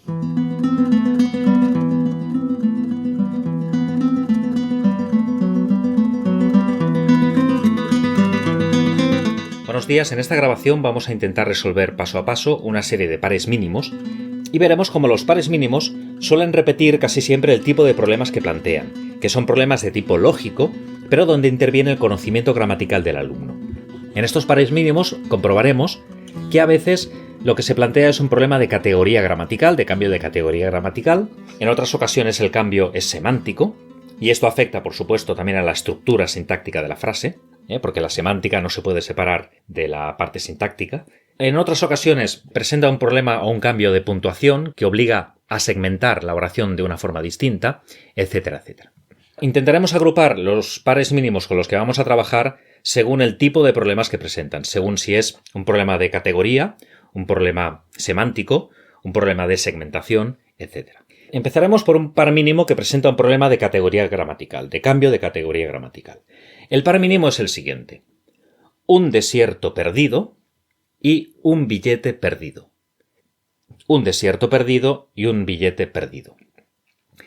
Buenos días, en esta grabación vamos a intentar resolver paso a paso una serie de pares mínimos y veremos cómo los pares mínimos suelen repetir casi siempre el tipo de problemas que plantean, que son problemas de tipo lógico, pero donde interviene el conocimiento gramatical del alumno. En estos pares mínimos comprobaremos que a veces lo que se plantea es un problema de categoría gramatical, de cambio de categoría gramatical. En otras ocasiones el cambio es semántico, y esto afecta, por supuesto, también a la estructura sintáctica de la frase, porque la semántica no se puede separar de la parte sintáctica. En otras ocasiones presenta un problema o un cambio de puntuación que obliga a segmentar la oración de una forma distinta, etcétera, etcétera. Intentaremos agrupar los pares mínimos con los que vamos a trabajar según el tipo de problemas que presentan, según si es un problema de categoría, un problema semántico, un problema de segmentación, etcétera. Empezaremos por un par mínimo que presenta un problema de categoría gramatical, de cambio de categoría gramatical. El par mínimo es el siguiente: un desierto perdido y un billete perdido. Un desierto perdido y un billete perdido.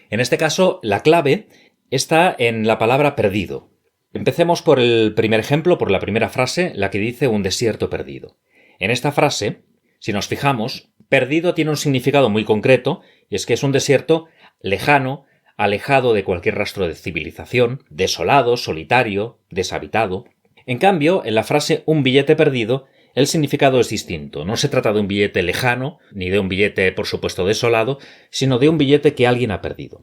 En este caso, la clave está en la palabra perdido. Empecemos por el primer ejemplo, por la primera frase, la que dice un desierto perdido. En esta frase, si nos fijamos, perdido tiene un significado muy concreto, y es que es un desierto lejano, alejado de cualquier rastro de civilización, desolado, solitario, deshabitado. En cambio, en la frase un billete perdido, el significado es distinto. No se trata de un billete lejano, ni de un billete, por supuesto, desolado, sino de un billete que alguien ha perdido.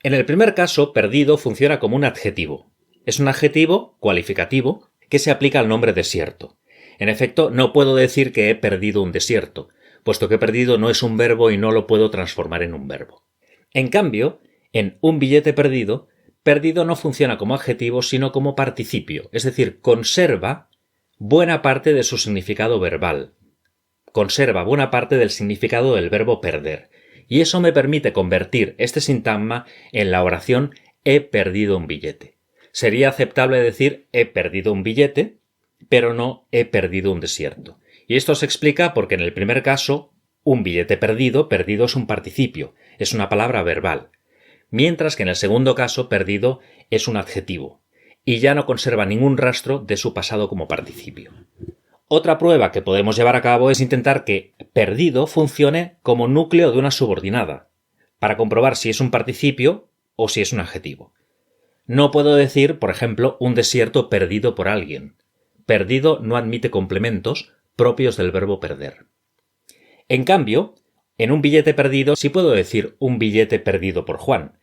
En el primer caso, perdido funciona como un adjetivo. Es un adjetivo cualificativo que se aplica al nombre desierto. En efecto, no puedo decir que he perdido un desierto, puesto que perdido no es un verbo y no lo puedo transformar en un verbo. En cambio, en un billete perdido, perdido no funciona como adjetivo, sino como participio, es decir, conserva buena parte de su significado verbal. Conserva buena parte del significado del verbo perder. Y eso me permite convertir este sintagma en la oración he perdido un billete. Sería aceptable decir he perdido un billete, pero no he perdido un desierto. Y esto se explica porque en el primer caso, un billete perdido, perdido es un participio, es una palabra verbal. Mientras que en el segundo caso, perdido es un adjetivo, y ya no conserva ningún rastro de su pasado como participio. Otra prueba que podemos llevar a cabo es intentar que perdido funcione como núcleo de una subordinada, para comprobar si es un participio o si es un adjetivo. No puedo decir, por ejemplo, un desierto perdido por alguien. Perdido no admite complementos propios del verbo perder. En cambio, en un billete perdido sí puedo decir un billete perdido por Juan.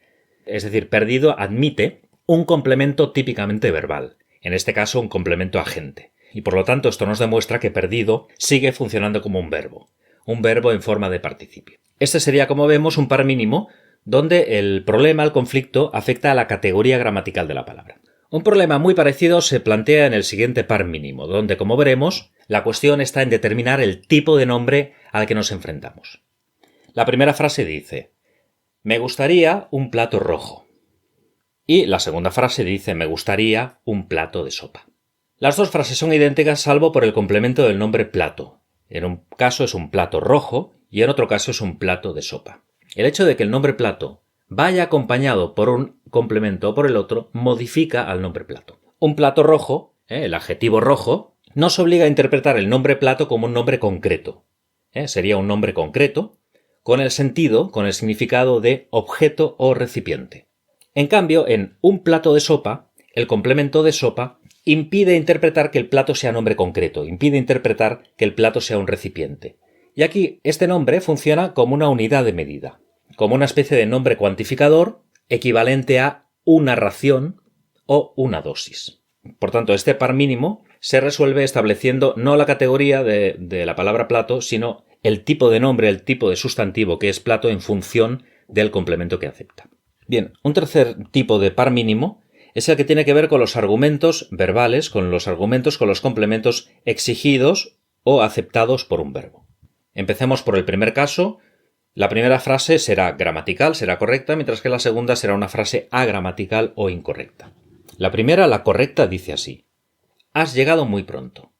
Es decir, perdido admite un complemento típicamente verbal, en este caso un complemento agente. Y por lo tanto esto nos demuestra que perdido sigue funcionando como un verbo en forma de participio. Este sería, como vemos, un par mínimo donde el problema, el conflicto, afecta a la categoría gramatical de la palabra. Un problema muy parecido se plantea en el siguiente par mínimo, donde, como veremos, la cuestión está en determinar el tipo de nombre al que nos enfrentamos. La primera frase dice: me gustaría un plato rojo. Y la segunda frase dice: me gustaría un plato de sopa. Las dos frases son idénticas salvo por el complemento del nombre plato. En un caso es un plato rojo y en otro caso es un plato de sopa. El hecho de que el nombre plato vaya acompañado por un complemento o por el otro modifica al nombre plato. Un plato rojo, el adjetivo rojo, nos obliga a interpretar el nombre plato como un nombre concreto. Sería un nombre concreto con el sentido, con el significado de objeto o recipiente. En cambio, en un plato de sopa, el complemento de sopa impide interpretar que el plato sea nombre concreto, impide interpretar que el plato sea un recipiente. Y aquí este nombre funciona como una unidad de medida, como una especie de nombre cuantificador equivalente a una ración o una dosis. Por tanto, este par mínimo se resuelve estableciendo no la categoría de la palabra plato, sino el tipo de nombre, el tipo de sustantivo que es plato en función del complemento que acepta. Bien, un tercer tipo de par mínimo es el que tiene que ver con los argumentos verbales, con los complementos exigidos o aceptados por un verbo. Empecemos por el primer caso. La primera frase será gramatical, será correcta, mientras que la segunda será una frase agramatical o incorrecta. La primera, la correcta, dice así: has llegado muy pronto.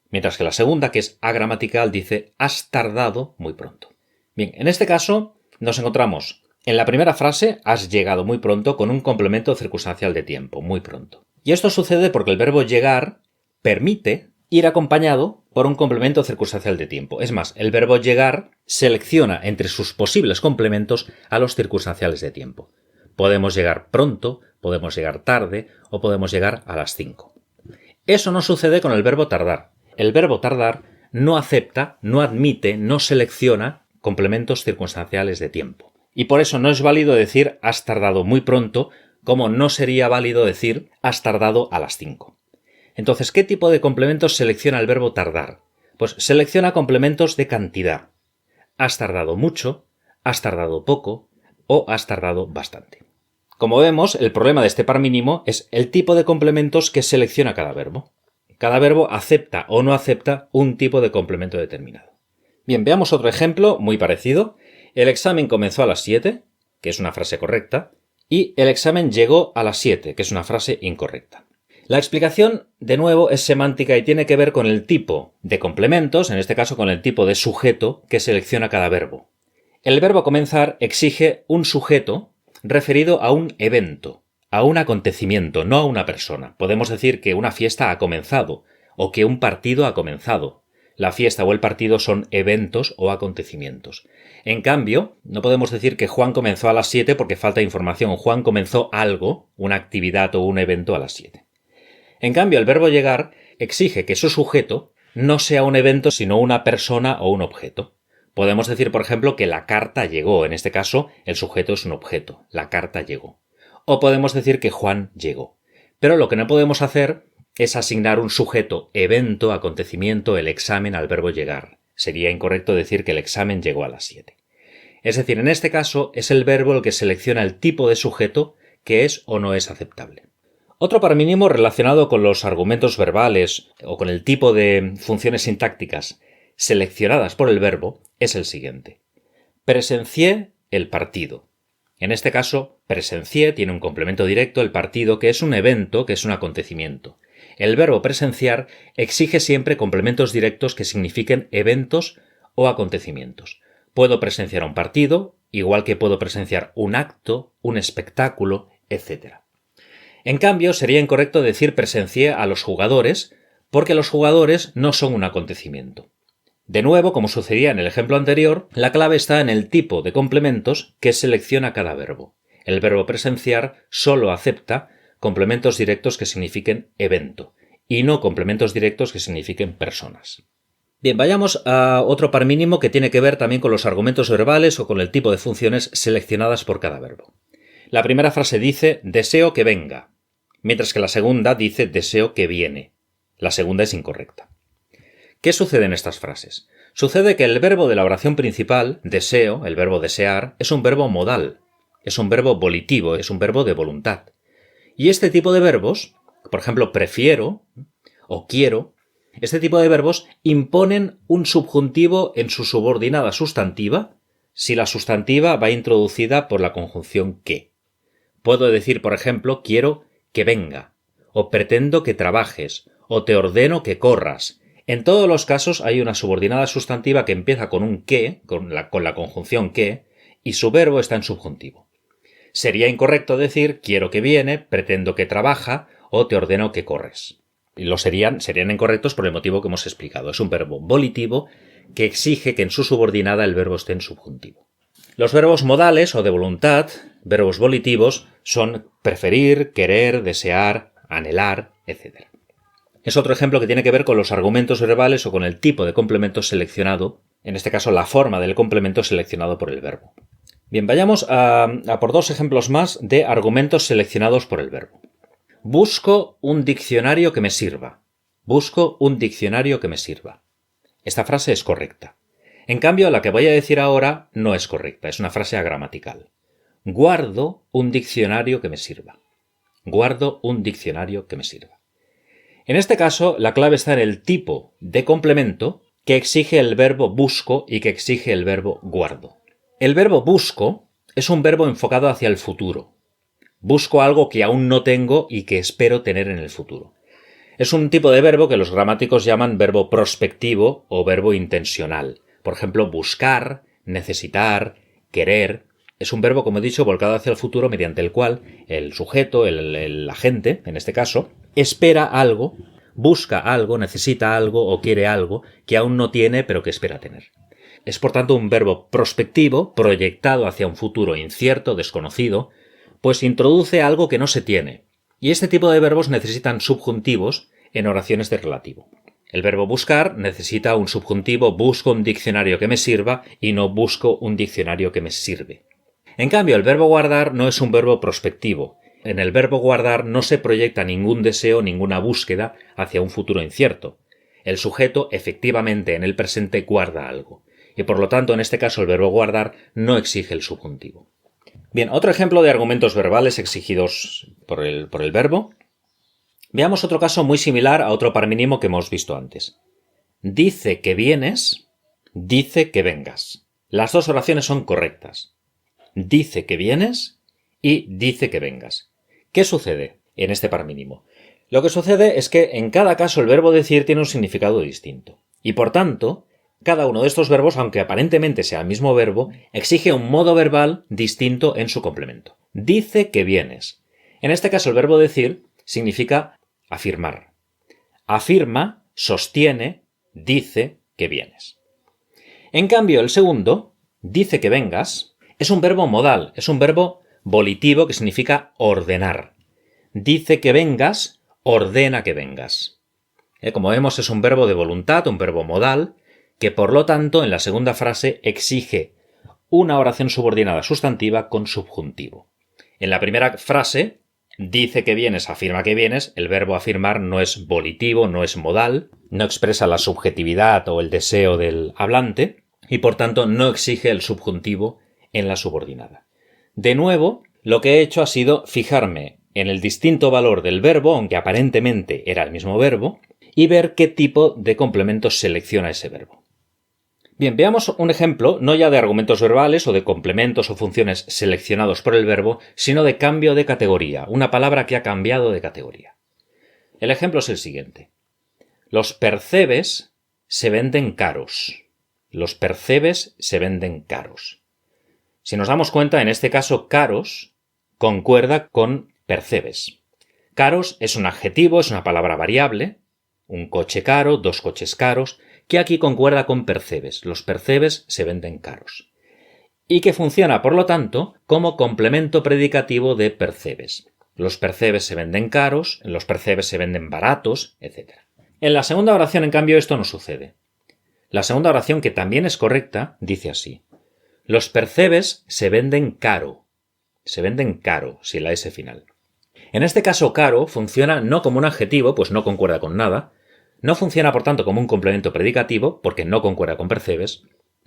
Mientras que la segunda, que es agramatical, dice has tardado muy pronto. Bien, en este caso nos encontramos en la primera frase, has llegado muy pronto, con un complemento circunstancial de tiempo, muy pronto. Y esto sucede porque el verbo llegar permite ir acompañado por un complemento circunstancial de tiempo. Es más, el verbo llegar selecciona entre sus posibles complementos a los circunstanciales de tiempo. Podemos llegar pronto, podemos llegar tarde o podemos llegar a las 5. Eso no sucede con el verbo tardar. El verbo tardar no acepta, no admite, no selecciona complementos circunstanciales de tiempo. Y por eso no es válido decir has tardado muy pronto, como no sería válido decir has tardado a las 5. Entonces, ¿qué tipo de complementos selecciona el verbo tardar? Pues selecciona complementos de cantidad. Has tardado mucho, has tardado poco o has tardado bastante. Como vemos, el problema de este par mínimo es el tipo de complementos que selecciona cada verbo. Cada verbo acepta o no acepta un tipo de complemento determinado. Bien, veamos otro ejemplo muy parecido. El examen comenzó a las 7, que es una frase correcta, y el examen llegó a las 7, que es una frase incorrecta. La explicación, de nuevo, es semántica y tiene que ver con el tipo de complementos, en este caso con el tipo de sujeto que selecciona cada verbo. El verbo comenzar exige un sujeto referido a un evento, a un acontecimiento, no a una persona. Podemos decir que una fiesta ha comenzado o que un partido ha comenzado. La fiesta o el partido son eventos o acontecimientos. En cambio, no podemos decir que Juan comenzó a las 7 porque falta información. Juan comenzó algo, una actividad o un evento a las 7. En cambio, el verbo llegar exige que su sujeto no sea un evento sino una persona o un objeto. Podemos decir, por ejemplo, que la carta llegó. En este caso, el sujeto es un objeto. La carta llegó. O podemos decir que Juan llegó. Pero lo que no podemos hacer es asignar un sujeto, evento, acontecimiento, el examen al verbo llegar. Sería incorrecto decir que el examen llegó a las 7. Es decir, en este caso es el verbo el que selecciona el tipo de sujeto que es o no es aceptable. Otro par mínimo relacionado con los argumentos verbales o con el tipo de funciones sintácticas seleccionadas por el verbo es el siguiente. Presencié el partido. En este caso, presencié tiene un complemento directo, el partido, que es un evento, que es un acontecimiento. El verbo presenciar exige siempre complementos directos que signifiquen eventos o acontecimientos. Puedo presenciar un partido, igual que puedo presenciar un acto, un espectáculo, etc. En cambio, sería incorrecto decir presencié a los jugadores, porque los jugadores no son un acontecimiento. De nuevo, como sucedía en el ejemplo anterior, la clave está en el tipo de complementos que selecciona cada verbo. El verbo presenciar solo acepta complementos directos que signifiquen evento, y no complementos directos que signifiquen personas. Bien, vayamos a otro par mínimo que tiene que ver también con los argumentos verbales o con el tipo de funciones seleccionadas por cada verbo. La primera frase dice deseo que venga, mientras que la segunda dice deseo que viene. La segunda es incorrecta. ¿Qué sucede en estas frases? Sucede que el verbo de la oración principal, deseo, el verbo desear, es un verbo modal, es un verbo volitivo, es un verbo de voluntad. Y este tipo de verbos, por ejemplo, prefiero o quiero, este tipo de verbos imponen un subjuntivo en su subordinada sustantiva si la sustantiva va introducida por la conjunción que. Puedo decir, por ejemplo, quiero que venga, o pretendo que trabajes, o te ordeno que corras. En todos los casos hay una subordinada sustantiva que empieza con un que, con la conjunción que, y su verbo está en subjuntivo. Sería incorrecto decir quiero que viene, pretendo que trabaja o te ordeno que corres. Y serían incorrectos por el motivo que hemos explicado. Es un verbo volitivo que exige que en su subordinada el verbo esté en subjuntivo. Los verbos modales o de voluntad, verbos volitivos, son preferir, querer, desear, anhelar, etc. Es otro ejemplo que tiene que ver con los argumentos verbales o con el tipo de complemento seleccionado, en este caso la forma del complemento seleccionado por el verbo. Bien, vayamos a por dos ejemplos más de argumentos seleccionados por el verbo. Busco un diccionario que me sirva. Busco un diccionario que me sirva. Esta frase es correcta. En cambio, la que voy a decir ahora no es correcta, es una frase agramatical. Guardo un diccionario que me sirva. Guardo un diccionario que me sirva. En este caso, la clave está en el tipo de complemento que exige el verbo busco y que exige el verbo guardo. El verbo busco es un verbo enfocado hacia el futuro. Busco algo que aún no tengo y que espero tener en el futuro. Es un tipo de verbo que los gramáticos llaman verbo prospectivo o verbo intencional. Por ejemplo, buscar, necesitar, querer, es un verbo, como he dicho, volcado hacia el futuro mediante el cual el sujeto, el agente, en este caso, espera algo, busca algo, necesita algo o quiere algo que aún no tiene pero que espera tener. Es por tanto un verbo prospectivo, proyectado hacia un futuro incierto, desconocido, pues introduce algo que no se tiene. Y este tipo de verbos necesitan subjuntivos en oraciones de relativo. El verbo buscar necesita un subjuntivo, busco un diccionario que me sirva y no busco un diccionario que me sirve. En cambio, el verbo guardar no es un verbo prospectivo. En el verbo guardar no se proyecta ningún deseo, ninguna búsqueda hacia un futuro incierto. El sujeto efectivamente en el presente guarda algo. Y por lo tanto, en este caso, el verbo guardar no exige el subjuntivo. Bien, otro ejemplo de argumentos verbales exigidos por el verbo. Veamos otro caso muy similar a otro par mínimo que hemos visto antes. Dice que vienes, dice que vengas. Las dos oraciones son correctas. Dice que vienes y dice que vengas. ¿Qué sucede en este par mínimo? Lo que sucede es que en cada caso el verbo decir tiene un significado distinto. Y por tanto, cada uno de estos verbos, aunque aparentemente sea el mismo verbo, exige un modo verbal distinto en su complemento. Dice que vienes. En este caso el verbo decir significa afirmar. Afirma, sostiene, dice que vienes. En cambio, el segundo, dice que vengas, es un verbo modal, es un verbo volitivo que significa ordenar. Dice que vengas, ordena que vengas. Como vemos, es un verbo de voluntad, un verbo modal, que por lo tanto en la segunda frase exige una oración subordinada sustantiva con subjuntivo. En la primera frase, dice que vienes, afirma que vienes, el verbo afirmar no es volitivo, no es modal, no expresa la subjetividad o el deseo del hablante y por tanto no exige el subjuntivo en la subordinada. De nuevo, lo que he hecho ha sido fijarme en el distinto valor del verbo, aunque aparentemente era el mismo verbo, y ver qué tipo de complementos selecciona ese verbo. Bien, veamos un ejemplo, no ya de argumentos verbales o de complementos o funciones seleccionados por el verbo, sino de cambio de categoría, una palabra que ha cambiado de categoría. El ejemplo es el siguiente. Los percebes se venden caros. Los percebes se venden caros. Si nos damos cuenta, en este caso, caros concuerda con percebes. Caros es un adjetivo, es una palabra variable, un coche caro, dos coches caros, que aquí concuerda con percebes. Los percebes se venden caros. Y que funciona, por lo tanto, como complemento predicativo de percebes. Los percebes se venden caros, los percebes se venden baratos, etc. En la segunda oración, en cambio, esto no sucede. La segunda oración, que también es correcta, dice así. Los percebes se venden caro. Se venden caro, sin la S final. En este caso, caro funciona no como un adjetivo, pues no concuerda con nada. No funciona, por tanto, como un complemento predicativo, porque no concuerda con percebes,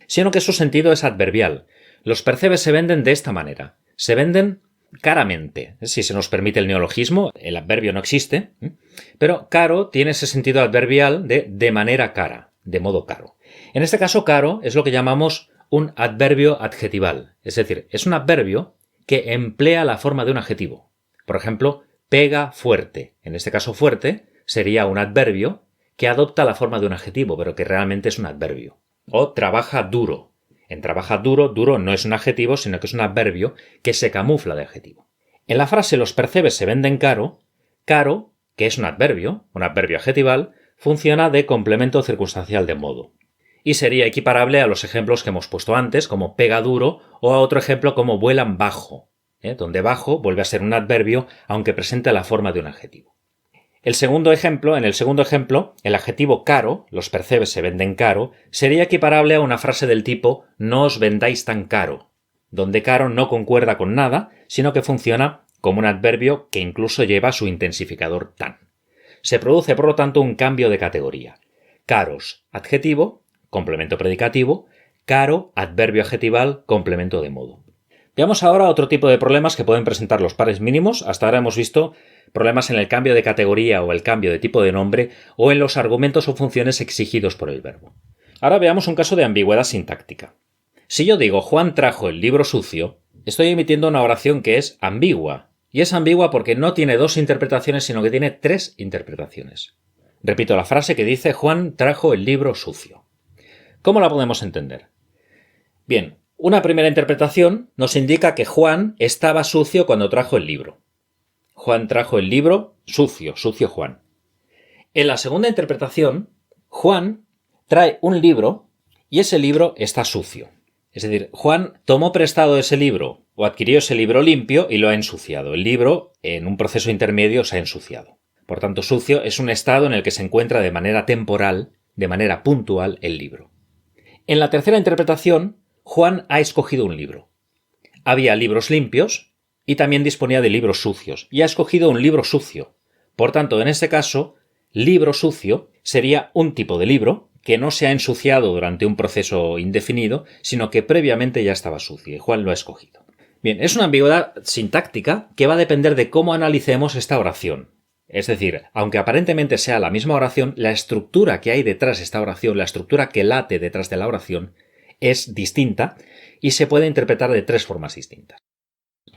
sino que su sentido es adverbial. Los percebes se venden de esta manera. Se venden caramente. Si se nos permite el neologismo, el adverbio no existe, pero caro tiene ese sentido adverbial de manera cara, de modo caro. En este caso, caro es lo que llamamos un adverbio adjetival, es decir, es un adverbio que emplea la forma de un adjetivo. Por ejemplo, pega fuerte. En este caso, fuerte sería un adverbio que adopta la forma de un adjetivo, pero que realmente es un adverbio. O trabaja duro. En trabaja duro, duro no es un adjetivo, sino que es un adverbio que se camufla de adjetivo. En la frase los percebes se venden caro, caro, que es un adverbio adjetival, funciona de complemento circunstancial de modo. Y sería equiparable a los ejemplos que hemos puesto antes, como pega duro, o a otro ejemplo como vuelan bajo, donde bajo vuelve a ser un adverbio, aunque presente la forma de un adjetivo. En el segundo ejemplo, el adjetivo caro, los percebes se venden caro, sería equiparable a una frase del tipo no os vendáis tan caro, donde caro no concuerda con nada, sino que funciona como un adverbio que incluso lleva su intensificador tan. Se produce, por lo tanto, un cambio de categoría. Caros, adjetivo, complemento predicativo, caro, adverbio adjetival, complemento de modo. Veamos ahora otro tipo de problemas que pueden presentar los pares mínimos. Hasta ahora hemos visto problemas en el cambio de categoría o el cambio de tipo de nombre o en los argumentos o funciones exigidos por el verbo. Ahora veamos un caso de ambigüedad sintáctica. Si yo digo Juan trajo el libro sucio, estoy emitiendo una oración que es ambigua. Y es ambigua porque no tiene dos interpretaciones, sino que tiene tres interpretaciones. Repito la frase que dice Juan trajo el libro sucio. ¿Cómo la podemos entender? Bien, Una primera interpretación nos indica que Juan estaba sucio cuando trajo el libro. Juan trajo el libro sucio, sucio Juan. En la segunda interpretación, Juan trae un libro y ese libro está sucio. Es decir, Juan tomó prestado ese libro o adquirió ese libro limpio y lo ha ensuciado. El libro, en un proceso intermedio, se ha ensuciado. Por tanto, sucio es un estado en el que se encuentra de manera temporal, de manera puntual, el libro. En la tercera interpretación, Juan ha escogido un libro. Había libros limpios y también disponía de libros sucios, y ha escogido un libro sucio. Por tanto, en este caso, libro sucio sería un tipo de libro que no se ha ensuciado durante un proceso indefinido, sino que previamente ya estaba sucio, y Juan lo ha escogido. Bien, es una ambigüedad sintáctica que va a depender de cómo analicemos esta oración. Es decir, aunque aparentemente sea la misma oración, la estructura que hay detrás de esta oración, la estructura que late detrás de la oración, es distinta y se puede interpretar de tres formas distintas.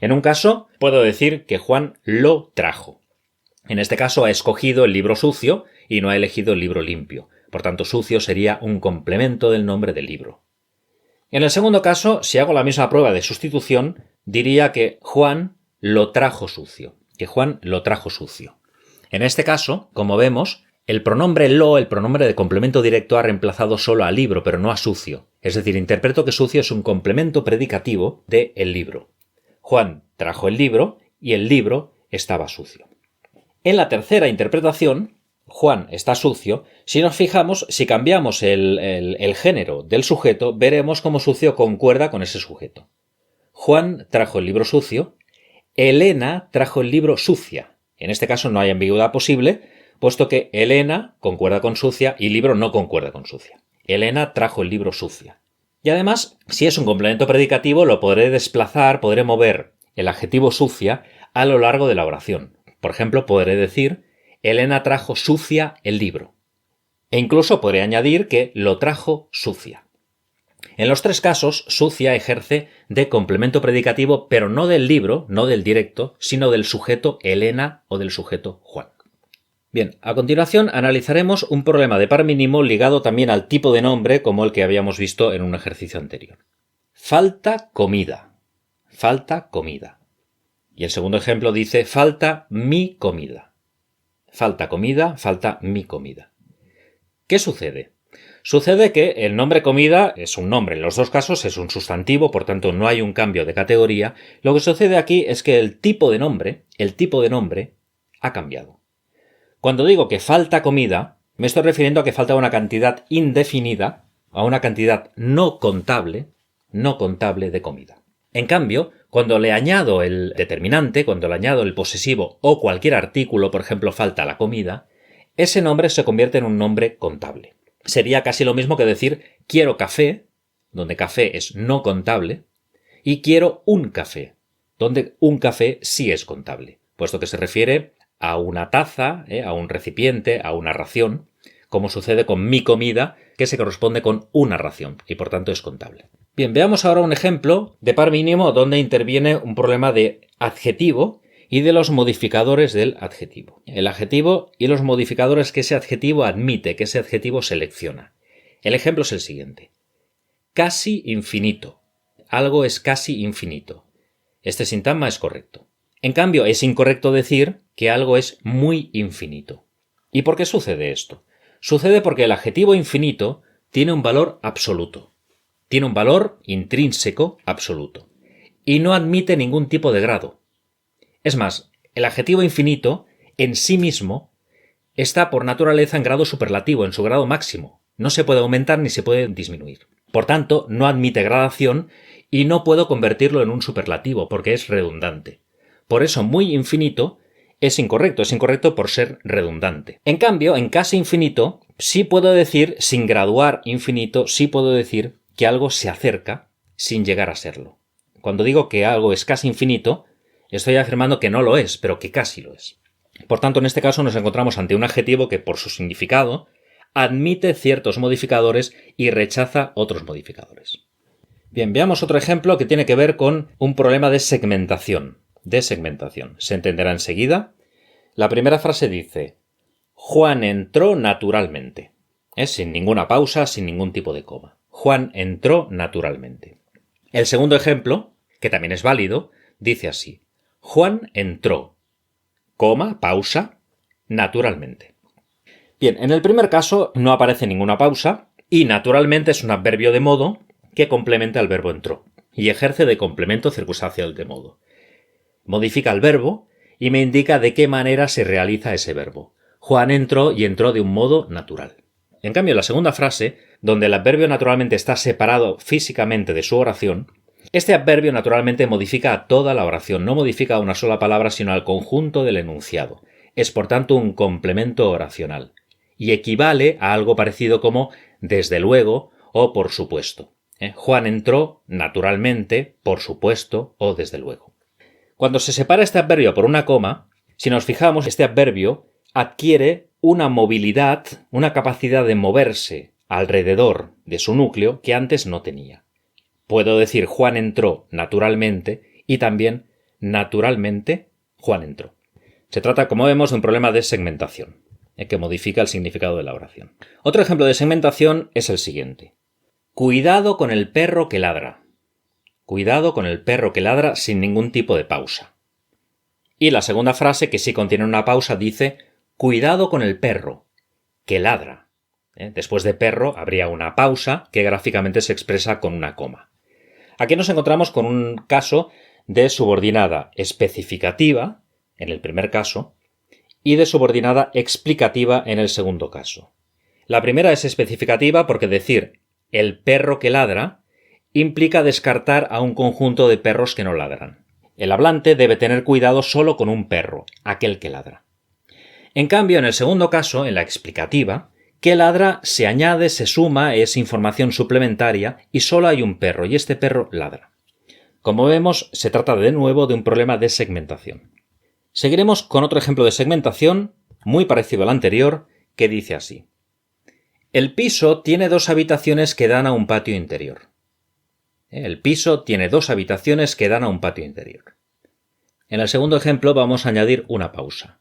En un caso, puedo decir que Juan lo trajo. En este caso ha escogido el libro sucio y no ha elegido el libro limpio. Por tanto, sucio sería un complemento del nombre del libro. En el segundo caso, si hago la misma prueba de sustitución, diría que Juan lo trajo sucio. Que Juan lo trajo sucio. En este caso, como vemos, el pronombre lo, el pronombre de complemento directo, ha reemplazado solo a libro, pero no a sucio. Es decir, interpreto que sucio es un complemento predicativo de el libro. Juan trajo el libro y el libro estaba sucio. En la tercera interpretación, Juan está sucio. Si nos fijamos, si cambiamos el género del sujeto, veremos cómo sucio concuerda con ese sujeto. Juan trajo el libro sucio, Elena trajo el libro sucia. En este caso no hay ambigüedad posible, puesto que Elena concuerda con sucia y libro no concuerda con sucia. Elena trajo el libro sucia. Y además, si es un complemento predicativo, lo podré desplazar, podré mover el adjetivo sucia a lo largo de la oración. Por ejemplo, podré decir, Elena trajo sucia el libro. E incluso podré añadir que lo trajo sucia. En los tres casos, sucia ejerce de complemento predicativo, pero no del libro, no del directo, sino del sujeto Elena o del sujeto Juan. Bien, a continuación analizaremos un problema de par mínimo ligado también al tipo de nombre como el que habíamos visto en un ejercicio anterior. Falta comida. Falta comida. Y el segundo ejemplo dice falta mi comida. Falta comida, falta mi comida. ¿Qué sucede? Sucede que el nombre comida es un nombre, en los dos casos es un sustantivo, por tanto no hay un cambio de categoría. Lo que sucede aquí es que el tipo de nombre ha cambiado. Cuando digo que falta comida, me estoy refiriendo a que falta una cantidad indefinida, a una cantidad no contable de comida. En cambio, cuando le añado el determinante, cuando le añado el posesivo o cualquier artículo, por ejemplo, falta la comida, ese nombre se convierte en un nombre contable. Sería casi lo mismo que decir quiero café, donde café es no contable, y quiero un café, donde un café sí es contable, puesto que se refiere a una taza, a un recipiente, a una ración, como sucede con mi comida, que se corresponde con una ración, y por tanto es contable. Bien, veamos ahora un ejemplo de par mínimo donde interviene un problema de adjetivo y de los modificadores del adjetivo. El adjetivo y los modificadores que ese adjetivo admite, que ese adjetivo selecciona. El ejemplo es el siguiente. Casi infinito. Algo es casi infinito. Este sintagma es correcto. En cambio, es incorrecto decir que algo es muy infinito. ¿Y por qué sucede esto? Sucede porque el adjetivo infinito tiene un valor absoluto. Tiene un valor intrínseco absoluto. Y no admite ningún tipo de grado. Es más, el adjetivo infinito, en sí mismo, está por naturaleza en grado superlativo, en su grado máximo. No se puede aumentar ni se puede disminuir. Por tanto, no admite gradación y no puedo convertirlo en un superlativo, porque es redundante. Por eso, muy infinito es incorrecto por ser redundante. En cambio, en casi infinito, sí puedo decir, sin graduar infinito, sí puedo decir que algo se acerca sin llegar a serlo. Cuando digo que algo es casi infinito, estoy afirmando que no lo es, pero que casi lo es. Por tanto, en este caso nos encontramos ante un adjetivo que, por su significado, admite ciertos modificadores y rechaza otros modificadores. Bien, veamos otro ejemplo que tiene que ver con un problema de segmentación. Se entenderá enseguida. La primera frase dice: Juan entró naturalmente. Sin ninguna pausa, sin ningún tipo de coma. Juan entró naturalmente. El segundo ejemplo, que también es válido, dice así: Juan entró, coma, pausa, naturalmente. Bien, en el primer caso no aparece ninguna pausa y naturalmente es un adverbio de modo que complementa el verbo entró y ejerce de complemento circunstancial de modo. Modifica el verbo y me indica de qué manera se realiza ese verbo. Juan entró y entró de un modo natural. En cambio, la segunda frase, donde el adverbio naturalmente está separado físicamente de su oración, este adverbio naturalmente modifica a toda la oración, no modifica a una sola palabra sino al conjunto del enunciado. Es por tanto un complemento oracional y equivale a algo parecido como desde luego o por supuesto. Juan entró naturalmente, por supuesto o desde luego. Cuando se separa este adverbio por una coma, si nos fijamos, este adverbio adquiere una movilidad, una capacidad de moverse alrededor de su núcleo que antes no tenía. Puedo decir Juan entró naturalmente y también naturalmente Juan entró. Se trata, como vemos, de un problema de segmentación, que modifica el significado de la oración. Otro ejemplo de segmentación es el siguiente. Cuidado con el perro que ladra. Cuidado con el perro que ladra sin ningún tipo de pausa. Y la segunda frase, que sí contiene una pausa, dice cuidado con el perro que ladra. Después de perro habría una pausa que gráficamente se expresa con una coma. Aquí nos encontramos con un caso de subordinada especificativa, en el primer caso, y de subordinada explicativa en el segundo caso. La primera es especificativa porque decir el perro que ladra implica descartar a un conjunto de perros que no ladran. El hablante debe tener cuidado solo con un perro, aquel que ladra. En cambio, en el segundo caso, en la explicativa, que ladra se añade, se suma, es información suplementaria y solo hay un perro y este perro ladra. Como vemos, se trata de nuevo de un problema de segmentación. Seguiremos con otro ejemplo de segmentación, muy parecido al anterior, que dice así. El piso tiene 2 habitaciones que dan a un patio interior. El piso tiene 2 habitaciones que dan a un patio interior. En el segundo ejemplo vamos a añadir una pausa.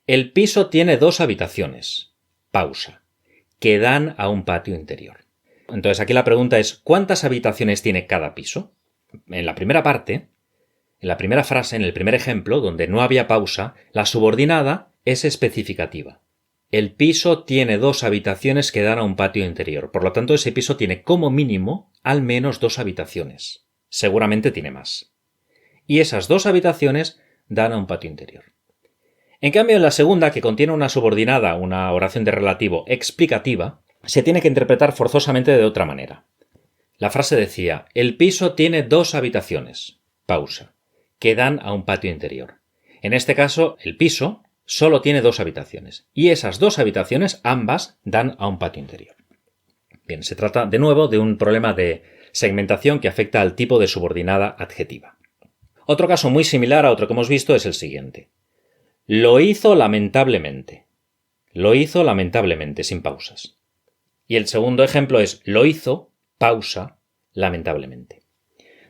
El piso tiene 2 habitaciones, pausa, que dan a un patio interior. Entonces aquí la pregunta es, ¿cuántas habitaciones tiene cada piso? En la primera parte, en la primera frase, en el primer ejemplo, donde no había pausa, la subordinada es especificativa. El piso tiene 2 habitaciones que dan a un patio interior. Por lo tanto, ese piso tiene como mínimo al menos 2 habitaciones. Seguramente tiene más. Y esas 2 habitaciones dan a un patio interior. En cambio, en la segunda, que contiene una subordinada, una oración de relativo explicativa, se tiene que interpretar forzosamente de otra manera. La frase decía, el piso tiene 2 habitaciones, pausa, que dan a un patio interior. En este caso, el piso solo tiene 2 habitaciones, y esas 2 habitaciones ambas dan a un patio interior. Bien, se trata de nuevo de un problema de segmentación que afecta al tipo de subordinada adjetiva. Otro caso muy similar a otro que hemos visto es el siguiente. Lo hizo lamentablemente. Lo hizo lamentablemente, sin pausas. Y el segundo ejemplo es lo hizo, pausa, lamentablemente.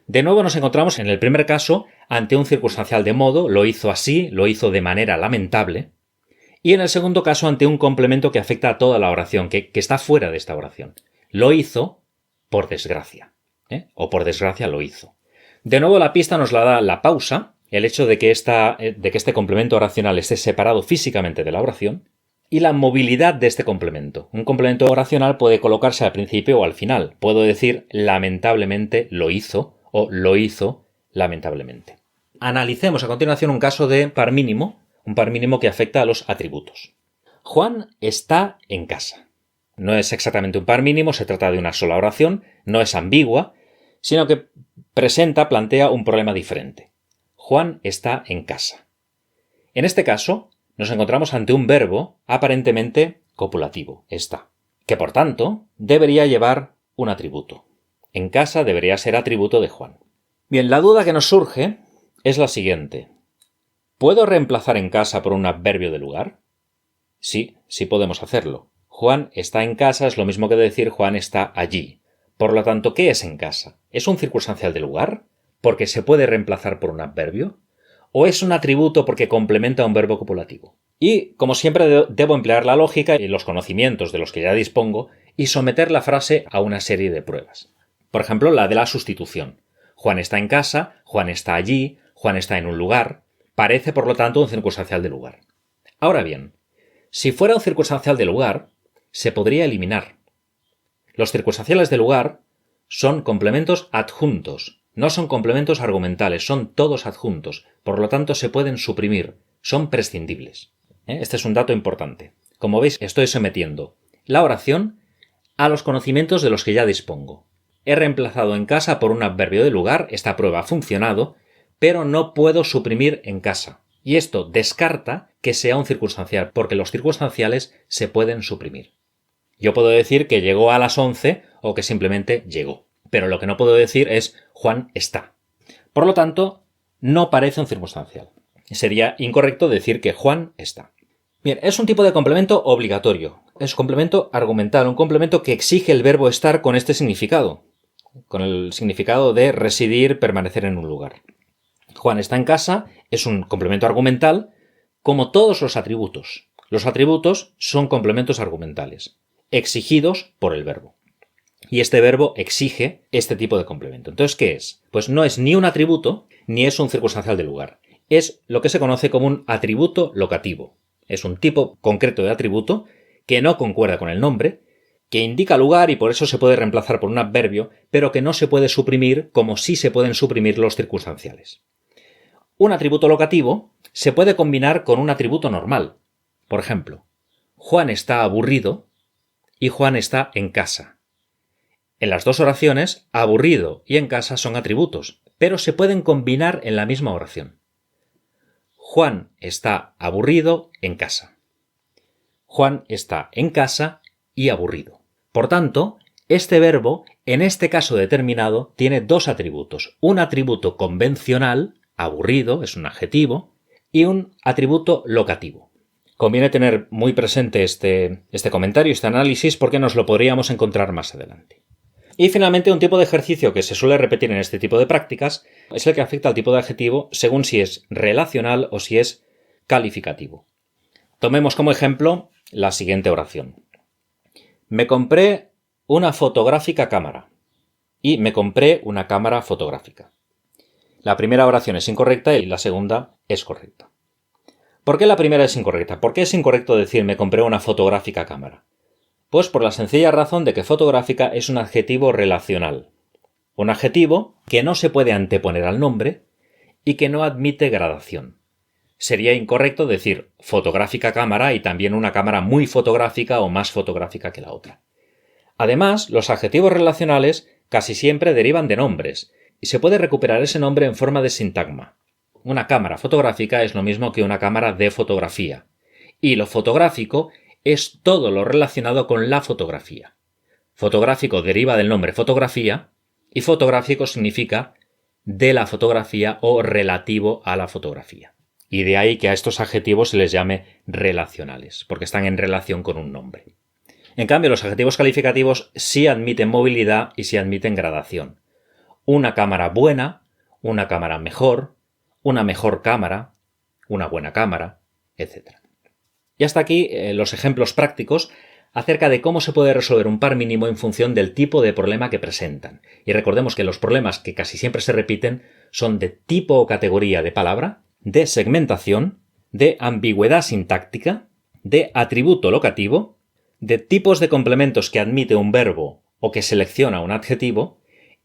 De nuevo nos encontramos en el primer caso ante un circunstancial de modo, lo hizo así, lo hizo de manera lamentable, y en el segundo caso ante un complemento que afecta a toda la oración, que está fuera de esta oración. Lo hizo por desgracia, o por desgracia lo hizo. De nuevo la pista nos la da la pausa, el hecho de que este complemento oracional esté separado físicamente de la oración, y la movilidad de este complemento. Un complemento oracional puede colocarse al principio o al final. Puedo decir lamentablemente lo hizo o lo hizo lamentablemente. Analicemos a continuación un caso de par mínimo, un par mínimo que afecta a los atributos. Juan está en casa. No es exactamente un par mínimo, se trata de una sola oración, no es ambigua, sino que plantea un problema diferente. Juan está en casa. En este caso, nos encontramos ante un verbo aparentemente copulativo, está, que por tanto debería llevar un atributo. En casa debería ser atributo de Juan. Bien, la duda que nos surge es la siguiente. ¿Puedo reemplazar en casa por un adverbio de lugar? Sí, sí podemos hacerlo. Juan está en casa es lo mismo que decir Juan está allí. Por lo tanto, ¿qué es en casa? ¿Es un circunstancial de lugar? ¿Porque se puede reemplazar por un adverbio? ¿O es un atributo porque complementa un verbo copulativo? Y, como siempre, debo emplear la lógica y los conocimientos de los que ya dispongo y someter la frase a una serie de pruebas. Por ejemplo, la de la sustitución. Juan está en casa, Juan está allí, Juan está en un lugar. Parece, por lo tanto, un circunstancial de lugar. Ahora bien, si fuera un circunstancial de lugar, se podría eliminar. Los circunstanciales de lugar son complementos adjuntos, no son complementos argumentales, son todos adjuntos, por lo tanto se pueden suprimir, son prescindibles. Este es un dato importante. Como veis, estoy sometiendo la oración a los conocimientos de los que ya dispongo. He reemplazado en casa por un adverbio de lugar, esta prueba ha funcionado, pero no puedo suprimir en casa. Y esto descarta que sea un circunstancial, porque los circunstanciales se pueden suprimir. Yo puedo decir que llegó a las 11 o que simplemente llegó, pero lo que no puedo decir es Juan está. Por lo tanto, no parece un circunstancial. Sería incorrecto decir que Juan está. Bien, es un tipo de complemento obligatorio. Es un complemento argumental, un complemento que exige el verbo estar con este significado, con el significado de residir, permanecer en un lugar. Juan está en casa es un complemento argumental como todos los atributos. Los atributos son complementos argumentales, exigidos por el verbo. Y este verbo exige este tipo de complemento. Entonces, ¿qué es? Pues no es ni un atributo ni es un circunstancial de lugar. Es lo que se conoce como un atributo locativo. Es un tipo concreto de atributo que no concuerda con el nombre, que indica lugar y por eso se puede reemplazar por un adverbio, pero que no se puede suprimir como sí se pueden suprimir los circunstanciales. Un atributo locativo se puede combinar con un atributo normal. Por ejemplo, Juan está aburrido y Juan está en casa. En las dos oraciones, aburrido y en casa son atributos, pero se pueden combinar en la misma oración. Juan está aburrido en casa. Juan está en casa y aburrido. Por tanto, este verbo, en este caso determinado, tiene dos atributos. Un atributo convencional, aburrido, es un adjetivo, y un atributo locativo. Conviene tener muy presente este comentario, este análisis, porque nos lo podríamos encontrar más adelante. Y finalmente, un tipo de ejercicio que se suele repetir en este tipo de prácticas es el que afecta al tipo de adjetivo según si es relacional o si es calificativo. Tomemos como ejemplo la siguiente oración. Me compré una fotográfica cámara y me compré una cámara fotográfica. La primera oración es incorrecta y la segunda es correcta. ¿Por qué la primera es incorrecta? ¿Por qué es incorrecto decir me compré una fotográfica cámara? Pues por la sencilla razón de que fotográfica es un adjetivo relacional. Un adjetivo que no se puede anteponer al nombre y que no admite gradación. Sería incorrecto decir fotográfica cámara y también una cámara muy fotográfica o más fotográfica que la otra. Además, los adjetivos relacionales casi siempre derivan de nombres y se puede recuperar ese nombre en forma de sintagma. Una cámara fotográfica es lo mismo que una cámara de fotografía. Y lo fotográfico es todo lo relacionado con la fotografía. Fotográfico deriva del nombre fotografía y fotográfico significa de la fotografía o relativo a la fotografía. Y de ahí que a estos adjetivos se les llame relacionales, porque están en relación con un nombre. En cambio, los adjetivos calificativos sí admiten movilidad y sí admiten gradación. Una cámara buena, una cámara mejor, una mejor cámara, una buena cámara, etc. Y hasta aquí los ejemplos prácticos acerca de cómo se puede resolver un par mínimo en función del tipo de problema que presentan. Y recordemos que los problemas que casi siempre se repiten son de tipo o categoría de palabra, de segmentación, de ambigüedad sintáctica, de atributo locativo, de tipos de complementos que admite un verbo o que selecciona un adjetivo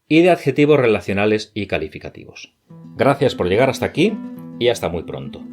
y de adjetivos relacionales y calificativos. Gracias por llegar hasta aquí y hasta muy pronto.